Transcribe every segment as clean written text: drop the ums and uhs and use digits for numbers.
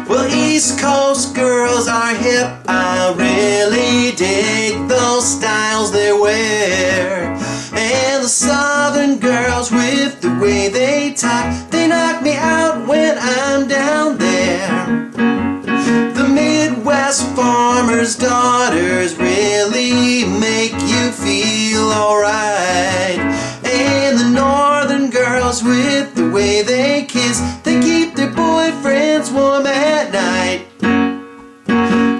Well, East Coast girls are hip, I really dig those styles they wear. And the Southern girls with the way they talk, they knock me out when I'm down there. The Midwest farmers' daughters really make you feel alright. And the Northern girls with the way they kiss, they keep their boyfriends warm at night.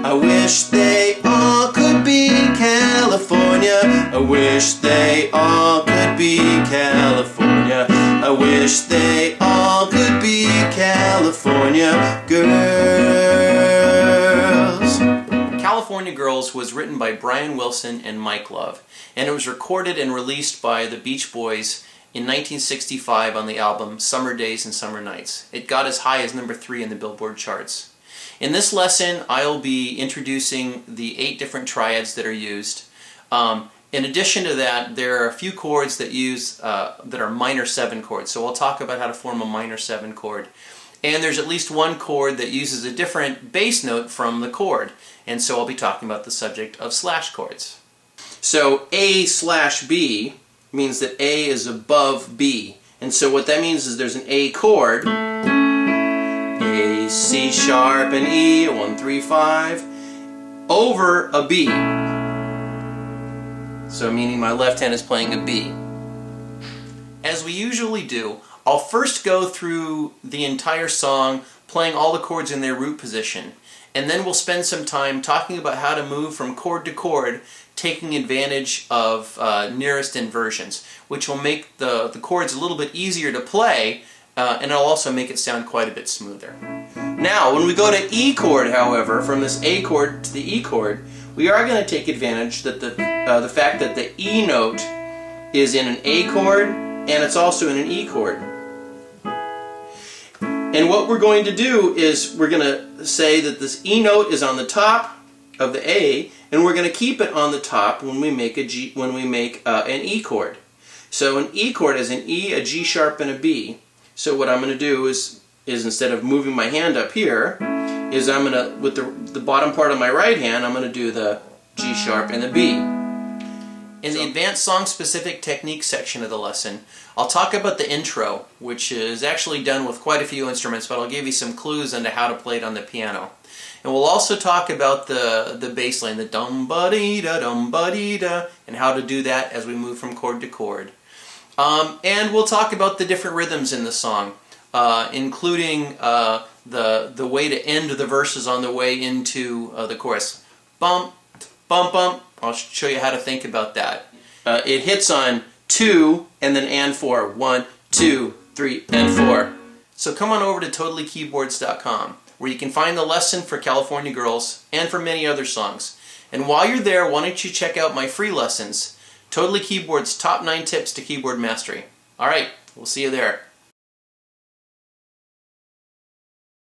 I wish they all could be California. I wish they all could be California. I wish they all could be California girls. California Girls was written by Brian Wilson and Mike Love, and it was recorded and released by the Beach Boys in 1965 on the album Summer Days and Summer Nights. It got as high as number 3 in the Billboard charts. In this lesson, I'll be introducing the 8 different triads that are used. In addition to that, there are a few chords that are minor 7 chords. So we'll talk about how to form a minor 7 chord. And there's at least one chord that uses a different bass note from the chord. And so I'll be talking about the subject of slash chords. So A/B means that A is above B. And so what that means is there's an A chord, A, C sharp, and E, 1, 3, 5, over a B. So meaning my left hand is playing a B. As we usually do, I'll first go through the entire song playing all the chords in their root position, and then we'll spend some time talking about how to move from chord to chord, taking advantage of nearest inversions, which will make the chords a little bit easier to play, and it'll also make it sound quite a bit smoother. Now, when we go to E chord, however, from this A chord to the E chord, we are going to take advantage that the fact that the E note is in an A chord and it's also in an E chord. And what we're going to do is we're going to say that this E note is on the top of the A, and we're going to keep it on the top when we make an E chord. So an E chord is an E, a G sharp, and a B. So what I'm going to do is instead of moving my hand up here, is I'm going to, with the bottom part of my right hand, I'm going to do the G sharp and the B. In the advanced song-specific technique section of the lesson, I'll talk about the intro, which is actually done with quite a few instruments, but I'll give you some clues into how to play it on the piano. And we'll also talk about the bass line, the dum-ba-dee-da, and how to do that as we move from chord to chord. And we'll talk about the different rhythms in the song, including the way to end the verses on the way into the chorus. Bump, bump, bump. I'll show you how to think about that. It hits on 2 and then and 4. 1, 2, 3, and 4. So come on over to TotallyKeyboards.com, where you can find the lesson for California Girls and for many other songs. And while you're there, why don't you check out my free lessons, Totally Keyboard's Top 9 Tips to Keyboard Mastery. Alright, we'll see you there.